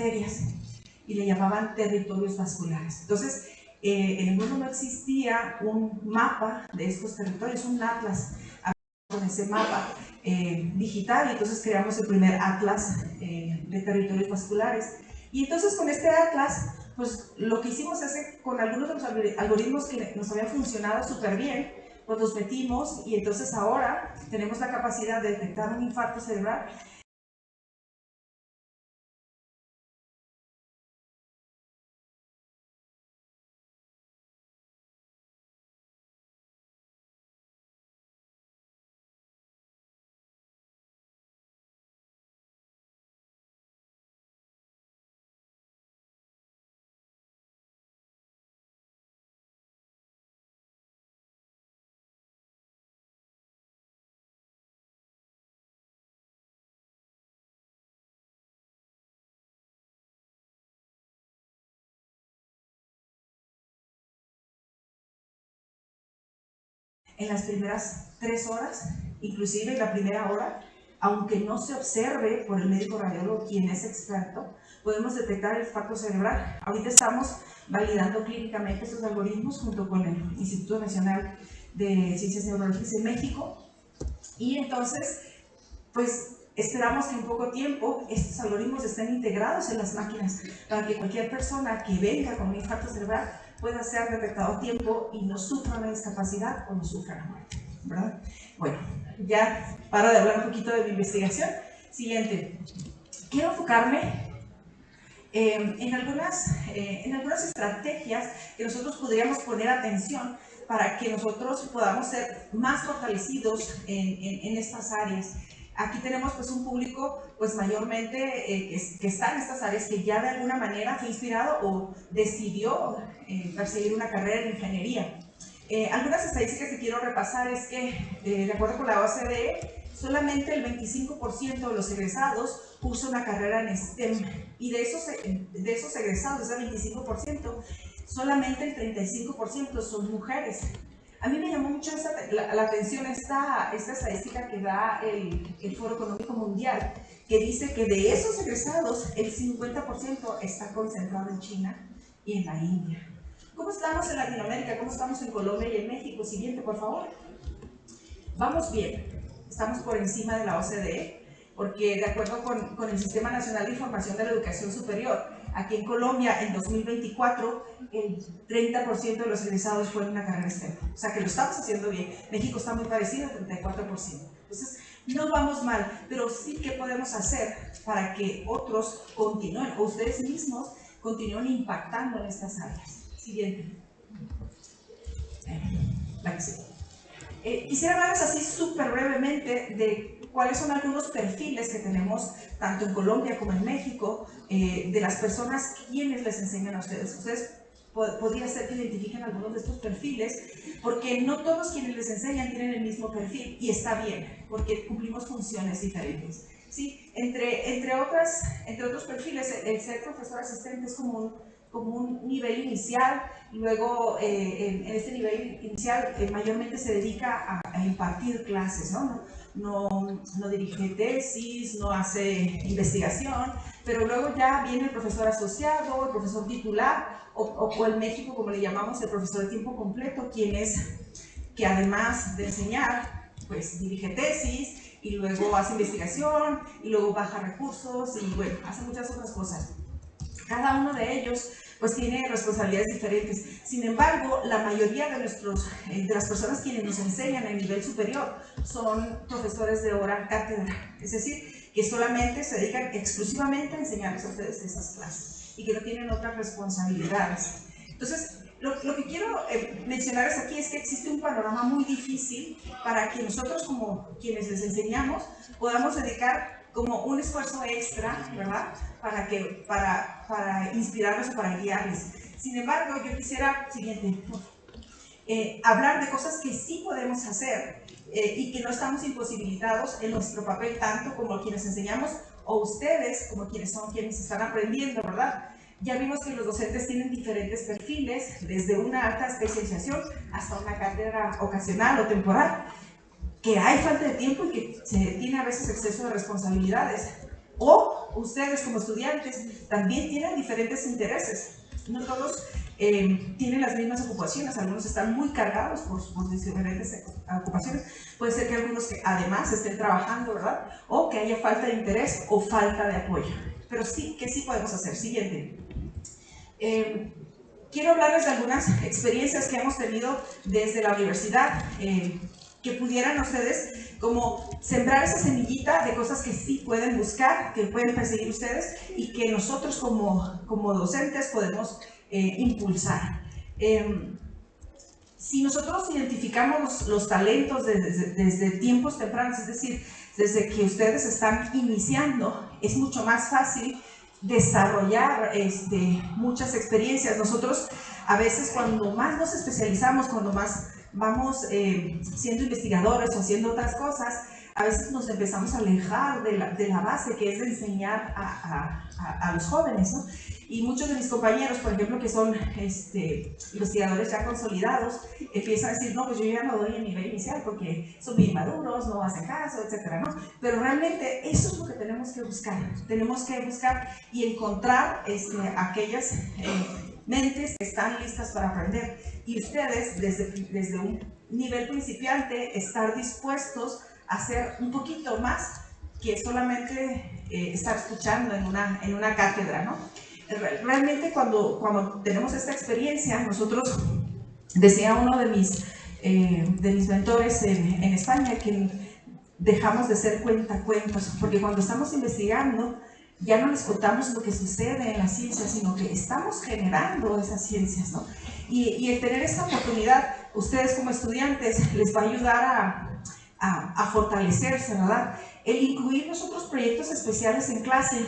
materias y le llamaban territorios vasculares. Entonces, en el mundo no existía un mapa de estos territorios, un atlas con ese mapa digital, y entonces creamos el primer atlas de territorios vasculares. Y entonces con este atlas, pues lo que hicimos es que con algunos de los algoritmos que nos habían funcionado súper bien, pues los metimos, y entonces ahora tenemos la capacidad de detectar un infarto cerebral. En las primeras 3 horas, inclusive en la primera hora, aunque no se observe por el médico radiólogo, quien es experto, podemos detectar el infarto cerebral. Ahorita estamos validando clínicamente estos algoritmos junto con el Instituto Nacional de Ciencias Neurológicas en México, y entonces, pues esperamos que en poco tiempo estos algoritmos estén integrados en las máquinas para que cualquier persona que venga con un infarto cerebral pueda ser detectado a tiempo y no sufra una discapacidad o no sufra la muerte, ¿verdad? Bueno, ya para de hablar un poquito de mi investigación. Siguiente. Quiero enfocarme en algunas estrategias que nosotros podríamos poner atención para que nosotros podamos ser más fortalecidos en estas áreas. Aquí tenemos pues un público pues mayormente que está en estas áreas, que ya de alguna manera fue inspirado o decidió perseguir una carrera en ingeniería. Algunas estadísticas que quiero repasar es que, de acuerdo con la OCDE, solamente el 25% de los egresados usa una carrera en STEM, y de esos egresados, ese 25%, solamente el 35% son mujeres. A mí me llamó mucho la atención esta estadística que da el Foro Económico Mundial, que dice que de esos egresados, el 50% está concentrado en China y en la India. ¿Cómo estamos en Latinoamérica? ¿Cómo estamos en Colombia y en México? Siguiente, por favor. Vamos bien, estamos por encima de la OCDE, porque de acuerdo con el Sistema Nacional de Información de la Educación Superior, aquí en Colombia, en 2024, el 30% de los egresados fue en una carrera STEM. O sea que lo estamos haciendo bien. México está muy parecido, 34%. Entonces, no vamos mal, pero sí que podemos hacer para que otros continúen, o ustedes mismos continúen impactando en estas áreas. Siguiente. La que sigue. Quisiera hablarles así súper brevemente de cuáles son algunos perfiles que tenemos tanto en Colombia como en México, de las personas quienes les enseñan a ustedes. Ustedes podría ser que identifiquen algunos de estos perfiles, porque no todos quienes les enseñan tienen el mismo perfil, y está bien, porque cumplimos funciones diferentes. ¿Sí? Entre otros perfiles, el ser profesor asistente es como un nivel inicial. Luego en este nivel inicial mayormente se dedica a impartir clases, no dirige tesis, no hace investigación, pero luego ya viene el profesor asociado, el profesor titular, o en México, como le llamamos, el profesor de tiempo completo, que además de enseñar, pues dirige tesis, y luego hace investigación, y luego baja recursos, y bueno, hace muchas otras cosas. Cada uno de ellos pues tiene responsabilidades diferentes. Sin embargo, la mayoría de las personas quienes nos enseñan en nivel superior son profesores de hora cátedra, es decir, que solamente se dedican exclusivamente a enseñarles a ustedes esas clases y que no tienen otras responsabilidades. Entonces, lo que quiero mencionarles aquí es que existe un panorama muy difícil para que nosotros, como quienes les enseñamos, podamos dedicar como un esfuerzo extra, ¿verdad? Para inspirarlos o para guiarles. Sin embargo, yo quisiera, siguiente, hablar de cosas que sí podemos hacer y que no estamos imposibilitados en nuestro papel, tanto como quienes enseñamos o ustedes como quienes están aprendiendo, ¿verdad? Ya vimos que los docentes tienen diferentes perfiles, desde una alta especialización hasta una cátedra ocasional o temporal, que hay falta de tiempo y que se tiene a veces exceso de responsabilidades. O ustedes como estudiantes también tienen diferentes intereses. No todos tienen las mismas ocupaciones, algunos están muy cargados por diferentes ocupaciones. Puede ser que algunos que además estén trabajando, ¿verdad? O que haya falta de interés o falta de apoyo. Pero sí, ¿qué sí podemos hacer? Siguiente. Quiero hablarles de algunas experiencias que hemos tenido desde la universidad, que pudieran ustedes como sembrar esa semillita de cosas que sí pueden buscar, que pueden perseguir ustedes y que nosotros como docentes podemos impulsar. Si nosotros identificamos los talentos desde tiempos tempranos, es decir, desde que ustedes están iniciando, es mucho más fácil desarrollar muchas experiencias. Nosotros a veces cuando más nos especializamos, cuando más vamos siendo investigadores o haciendo otras cosas, a veces nos empezamos a alejar de la base que es de enseñar a los jóvenes, ¿no? Y muchos de mis compañeros, por ejemplo, que son investigadores ya consolidados, empiezan a decir, no, pues yo ya no doy el nivel inicial porque son muy inmaduros, no hacen caso, etcétera, ¿no? Pero realmente eso es lo que tenemos que buscar. Tenemos que buscar y encontrar aquellas mentes que están listas para aprender. Y ustedes, desde un nivel principiante, estar dispuestos a hacer un poquito más que solamente estar escuchando en una cátedra, ¿no? Realmente cuando tenemos esta experiencia, nosotros, decía uno de mis mentores en España, que dejamos de ser cuentacuentos, porque cuando estamos investigando, ya no les contamos lo que sucede en la ciencia, sino que estamos generando esas ciencias, ¿no? Y el tener esta oportunidad, ustedes como estudiantes, les va a ayudar a fortalecerse, ¿verdad? El incluir los otros proyectos especiales en clase,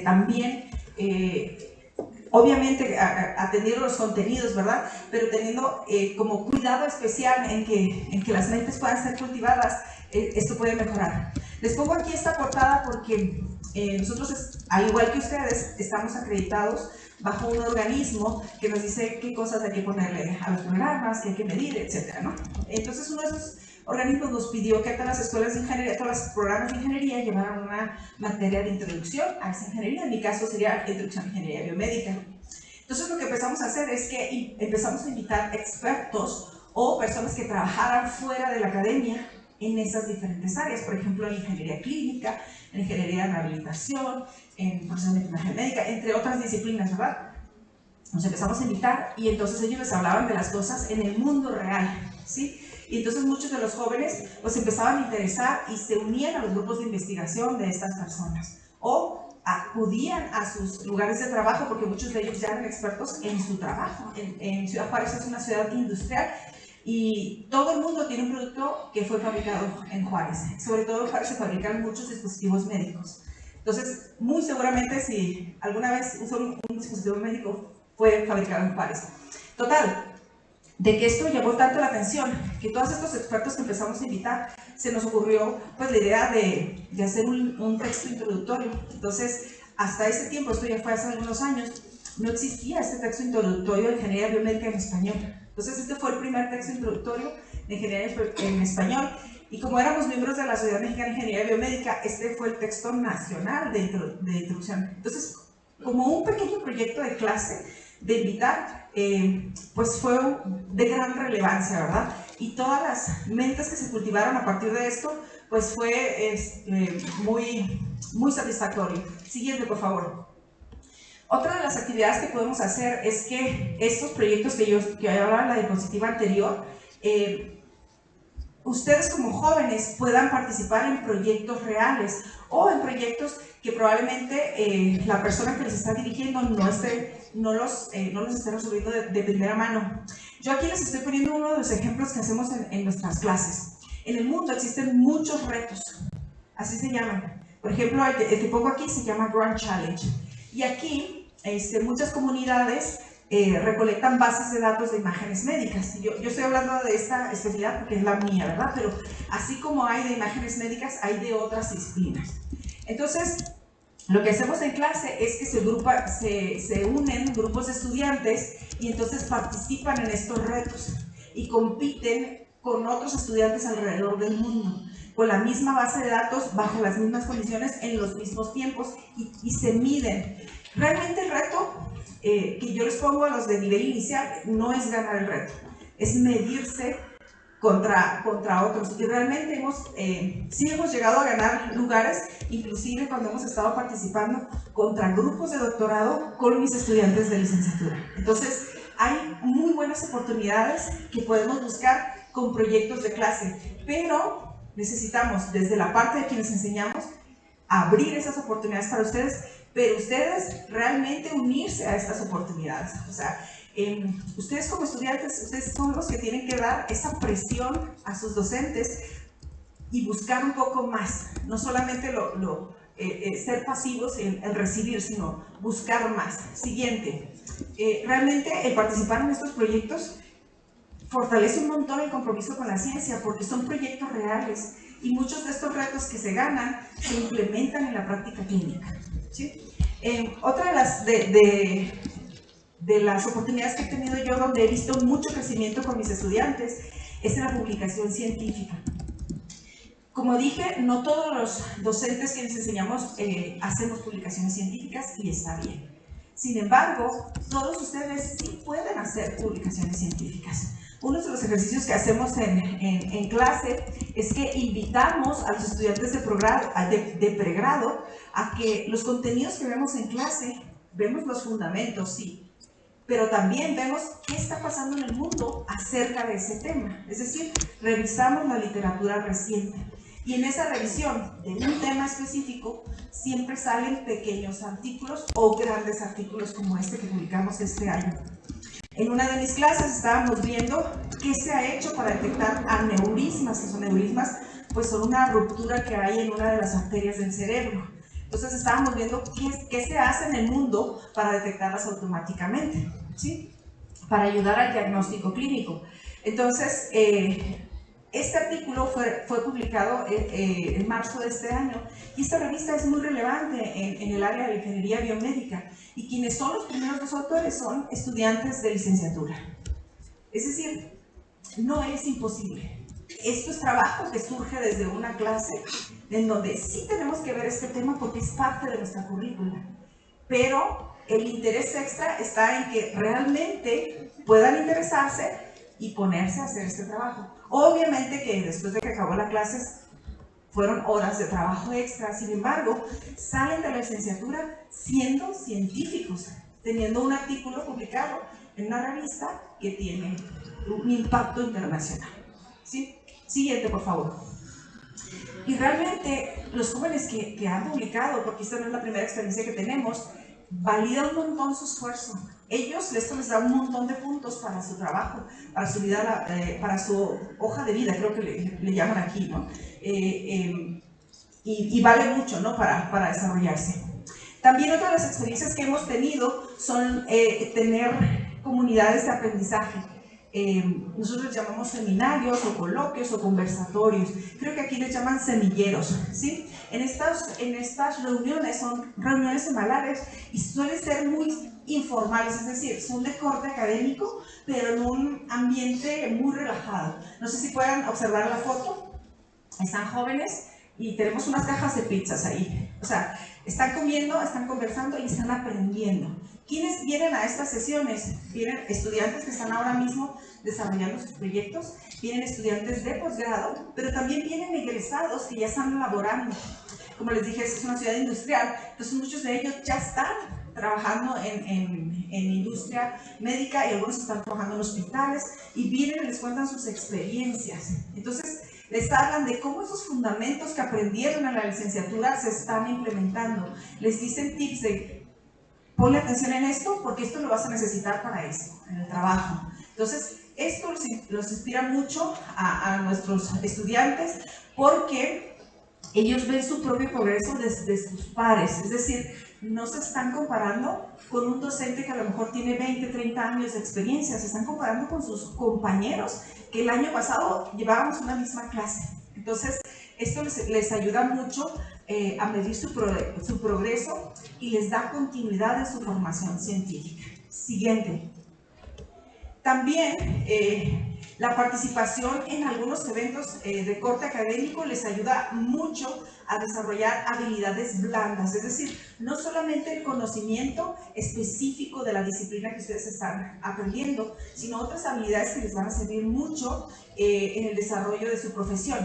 también, obviamente atendiendo los contenidos, ¿verdad? Pero teniendo como cuidado especial en que las mentes puedan ser cultivadas, esto puede mejorar. Les pongo aquí esta portada porque nosotros, al igual que ustedes, estamos acreditados bajo un organismo que nos dice qué cosas hay que ponerle a los programas, qué hay que medir, etcétera, ¿no? Entonces, uno de esos organismos nos pidió que a todas las escuelas de ingeniería, todos los programas de ingeniería llevaran una materia de introducción a esa ingeniería. En mi caso sería introducción a ingeniería biomédica. Entonces, lo que empezamos a hacer es que empezamos a invitar expertos o personas que trabajaran fuera de la academia en esas diferentes áreas, por ejemplo, en ingeniería clínica, en ingeniería de rehabilitación, en procesamiento de imagen médica, entre otras disciplinas, ¿verdad? Nos empezamos a invitar y entonces ellos les hablaban de las cosas en el mundo real, ¿sí? Y entonces muchos de los jóvenes pues empezaban a interesar y se unían a los grupos de investigación de estas personas o acudían a sus lugares de trabajo porque muchos de ellos ya eran expertos en su trabajo. En Ciudad Juárez es una ciudad industrial y todo el mundo tiene un producto que fue fabricado en Juárez. Sobre todo en Juárez se fabrican muchos dispositivos médicos. Entonces, muy seguramente si alguna vez usó un dispositivo médico, fue fabricado en Juárez. Total, de que esto llamó tanto la atención que todos estos expertos que empezamos a invitar, se nos ocurrió pues la idea de hacer un texto introductorio. Entonces, hasta ese tiempo, esto ya fue hace algunos años, no existía este texto introductorio de ingeniería biomédica en español. Entonces, este fue el primer texto introductorio de ingeniería en español. Y como éramos miembros de la Sociedad Mexicana de Ingeniería Biomédica, este fue el texto nacional de introducción. Entonces, como un pequeño proyecto de clase, de invitar, pues fue de gran relevancia, ¿verdad? Y todas las mentes que se cultivaron a partir de esto, pues fue muy satisfactorio. Siguiente, por favor. Otra de las actividades que podemos hacer es que estos proyectos que hablaba en la diapositiva anterior, ustedes como jóvenes puedan participar en proyectos reales o en proyectos que probablemente la persona que les está dirigiendo no los esté resolviendo de primera mano. Yo aquí les estoy poniendo uno de los ejemplos que hacemos en nuestras clases. En el mundo existen muchos retos, así se llaman. Por ejemplo, el que pongo aquí se llama Grand Challenge. Y aquí muchas comunidades recolectan bases de datos de imágenes médicas. Yo estoy hablando de esta especialidad porque es la mía, ¿verdad? Pero así como hay de imágenes médicas, hay de otras disciplinas. Entonces, lo que hacemos en clase es que se unen grupos de estudiantes y entonces participan en estos retos y compiten con otros estudiantes alrededor del mundo. con la misma base de datos, bajo las mismas condiciones, en los mismos tiempos y se miden. Realmente el reto que yo les pongo a los de nivel inicial no es ganar el reto, es medirse contra otros. Y realmente sí hemos llegado a ganar lugares, inclusive cuando hemos estado participando contra grupos de doctorado con mis estudiantes de licenciatura. Entonces, hay muy buenas oportunidades que podemos buscar con proyectos de clase, pero necesitamos, desde la parte de quienes enseñamos, abrir esas oportunidades para ustedes, pero ustedes realmente unirse a estas oportunidades. O sea, ustedes como estudiantes, ustedes son los que tienen que dar esa presión a sus docentes y buscar un poco más, no solamente ser pasivos en recibir, sino buscar más. Siguiente, realmente el participar en estos proyectos fortalece un montón el compromiso con la ciencia, porque son proyectos reales y muchos de estos retos que se ganan se implementan en la práctica clínica, ¿sí? Otra de las oportunidades que he tenido yo, donde he visto mucho crecimiento con mis estudiantes, es en la publicación científica. Como dije, no todos los docentes que les enseñamos hacemos publicaciones científicas y está bien. Sin embargo, todos ustedes sí pueden hacer publicaciones científicas. Uno de los ejercicios que hacemos en clase es que invitamos a los estudiantes de pregrado a que los contenidos que vemos en clase, vemos los fundamentos, sí, pero también vemos qué está pasando en el mundo acerca de ese tema. Es decir, revisamos la literatura reciente. Y en esa revisión de un tema específico siempre salen pequeños artículos o grandes artículos como este que publicamos este año. En una de mis clases estábamos viendo qué se ha hecho para detectar aneurismas, que son neurismas, pues son una ruptura que hay en una de las arterias del cerebro. Entonces estábamos viendo qué se hace en el mundo para detectarlas automáticamente, ¿sí? Para ayudar al diagnóstico clínico. Entonces, este artículo fue publicado en marzo de este año y esta revista es muy relevante en el área de ingeniería biomédica y quienes son los primeros dos autores son estudiantes de licenciatura. Es decir, no es imposible. Esto es trabajo que surge desde una clase en donde sí tenemos que ver este tema porque es parte de nuestra currícula, pero el interés extra está en que realmente puedan interesarse y ponerse a hacer este trabajo. Obviamente que después de que acabó la clase fueron horas de trabajo extra, sin embargo, salen de la licenciatura siendo científicos, teniendo un artículo publicado en una revista que tiene un impacto internacional. ¿Sí? Siguiente, por favor. Y realmente los jóvenes que han publicado, porque esta no es la primera experiencia que tenemos, valida un montón su esfuerzo. Esto les da un montón de puntos para su trabajo, para su vida, para su hoja de vida, creo que le llaman aquí, ¿no? Y vale mucho, ¿no? Para desarrollarse. También otra de las experiencias que hemos tenido son tener comunidades de aprendizaje. Nosotros les llamamos seminarios o coloquios o conversatorios. Creo que aquí les llaman semilleros, ¿sí? En estas reuniones son reuniones semanales y suelen ser muy informales, es decir, son de corte académico, pero en un ambiente muy relajado. No sé si puedan observar la foto. Están jóvenes y tenemos unas cajas de pizzas ahí. O sea, están comiendo, están conversando y están aprendiendo. ¿Quiénes vienen a estas sesiones? Vienen estudiantes que están ahora mismo desarrollando sus proyectos, vienen estudiantes de posgrado, pero también vienen egresados que ya están laborando. Como les dije, es una ciudad industrial, entonces muchos de ellos ya están trabajando en industria médica y algunos están trabajando en hospitales y vienen y les cuentan sus experiencias. Entonces, les hablan de cómo esos fundamentos que aprendieron en la licenciatura se están implementando. Les dicen tips de ponle atención en esto porque esto lo vas a necesitar para esto, en el trabajo. Entonces, esto los inspira mucho a nuestros estudiantes porque ellos ven su propio progreso desde sus pares, es decir, no se están comparando con un docente que a lo mejor tiene 20, 30 años de experiencia, se están comparando con sus compañeros que el año pasado llevábamos una misma clase. Entonces, esto les ayuda mucho a medir su progreso y les da continuidad en su formación científica. Siguiente. También La participación en algunos eventos de corte académico les ayuda mucho a desarrollar habilidades blandas, es decir, no solamente el conocimiento específico de la disciplina que ustedes están aprendiendo, sino otras habilidades que les van a servir mucho en el desarrollo de su profesión,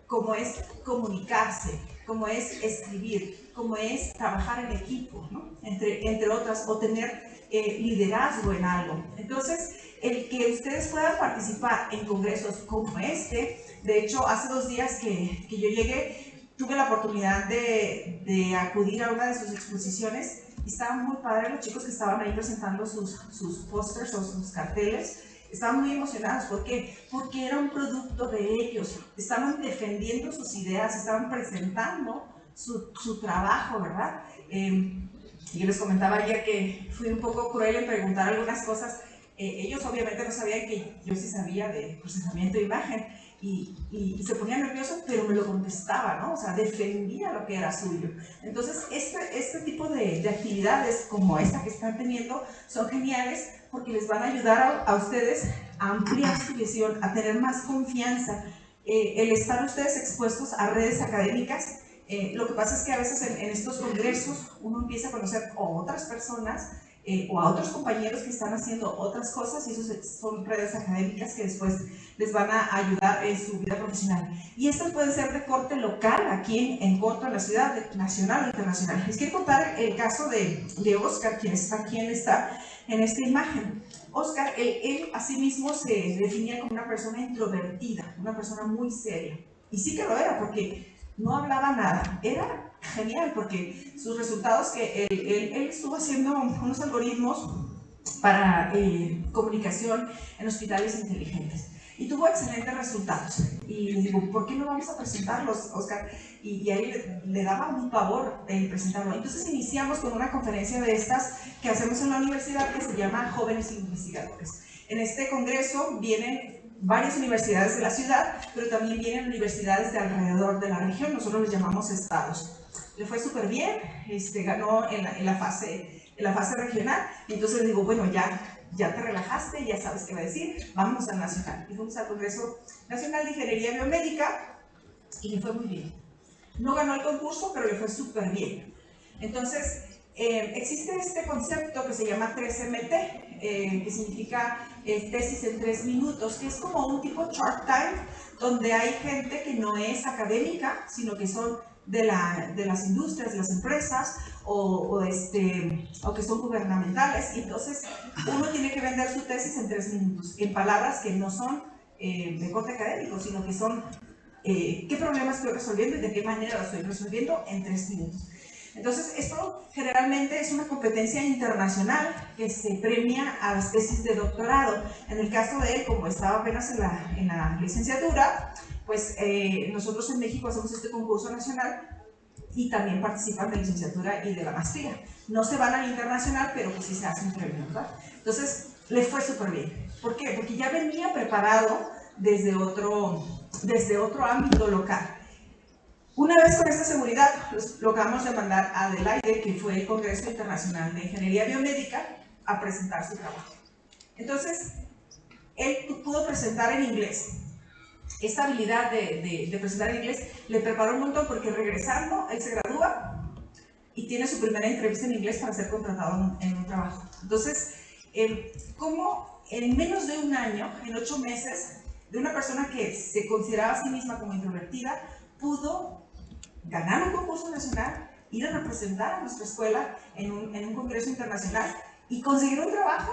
como es comunicarse, como es escribir, como es trabajar en equipo, ¿no? entre otras, o tener liderazgo en algo. Entonces, el que ustedes puedan participar en congresos como este, de hecho, hace 2 días que yo llegué, tuve la oportunidad de acudir a una de sus exposiciones y estaban muy padres los chicos que estaban ahí presentando sus pósters o sus carteles. Estaban muy emocionados. ¿Por qué? Porque era un producto de ellos. Estaban defendiendo sus ideas, estaban presentando su trabajo, ¿verdad? Yo les comentaba ayer que fui un poco cruel en preguntar algunas cosas. Ellos obviamente no sabían que yo sí sabía de procesamiento de imagen y se ponía nervioso, pero me lo contestaba, ¿no? O sea, defendía lo que era suyo. Entonces, este tipo de actividades como esta que están teniendo son geniales porque les van a ayudar a ustedes a ampliar su visión, a tener más confianza. El estar ustedes expuestos a redes académicas, lo que pasa es que a veces en estos congresos uno empieza a conocer a otras personas o a otros compañeros que están haciendo otras cosas y esas son redes académicas que después les van a ayudar en su vida profesional. Y estas pueden ser de corte local, aquí en corto, en la ciudad, nacional o internacional. Les quiero contar el caso de Oscar, quien está en esta imagen. Oscar, él a sí mismo se definía como una persona introvertida, una persona muy seria. Y sí que lo era, porque no hablaba nada. Era genial, porque sus resultados, que él estuvo haciendo unos algoritmos para comunicación en hospitales inteligentes. Y tuvo excelentes resultados. Y les digo, ¿por qué no vamos a presentarlos, Oscar? Y ahí le daba un pavor el presentarlo. Entonces iniciamos con una conferencia de estas que hacemos en la universidad que se llama Jóvenes Investigadores. En este congreso vienen varias universidades de la ciudad, pero también vienen universidades de alrededor de la región, nosotros les llamamos estados. Le fue súper bien, ganó en la fase regional, y entonces le digo, bueno, ya te relajaste, ya sabes qué va a decir, vámonos al nacional. Y fuimos al Congreso Nacional de Ingeniería Biomédica y le fue muy bien. No ganó el concurso, pero le fue súper bien. Entonces, existe este concepto que se llama 3MT, que significa tesis en 3 minutos, que es como un tipo Shark Tank, donde hay gente que no es académica, sino que son de las industrias, de las empresas, o que son gubernamentales, y entonces uno tiene que vender su tesis en 3 minutos, en palabras que no son de corte académico, sino que son qué problemas estoy resolviendo y de qué manera lo estoy resolviendo en 3 minutos. Entonces, esto generalmente es una competencia internacional que se premia a las tesis de doctorado. En el caso de él, como estaba apenas en la licenciatura, pues nosotros en México hacemos este concurso nacional y también participan de licenciatura y de la maestría. No se van al internacional, pero pues sí se hace un premio, ¿verdad? Entonces, le fue súper bien. ¿Por qué? Porque ya venía preparado desde otro ámbito local. Una vez con esta seguridad, lo acabamos de mandar a Adelaide, que fue el Congreso Internacional de Ingeniería Biomédica, a presentar su trabajo. Entonces, él pudo presentar en inglés. Esta habilidad de presentar en inglés le preparó un montón porque regresando, él se gradúa y tiene su primera entrevista en inglés para ser contratado en un trabajo. Entonces, ¿cómo en menos de un año, en 8 meses, de una persona que se consideraba a sí misma como introvertida, pudo ganar un concurso nacional, ir a representar a nuestra escuela en un congreso internacional y conseguir un trabajo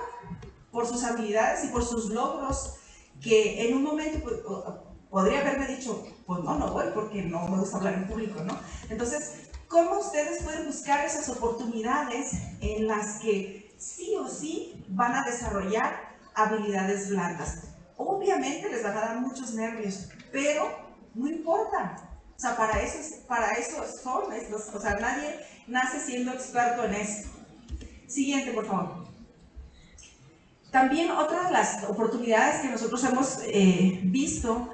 por sus habilidades y por sus logros, que en un momento pues, podría haberme dicho, pues no voy porque no me gusta hablar en público, ¿no? Entonces, ¿cómo ustedes pueden buscar esas oportunidades en las que sí o sí van a desarrollar habilidades blandas? Obviamente les van a dar muchos nervios, pero no importa. O sea, para eso son estos. O sea, nadie nace siendo experto en esto. Siguiente, por favor. También otra de las oportunidades que nosotros hemos visto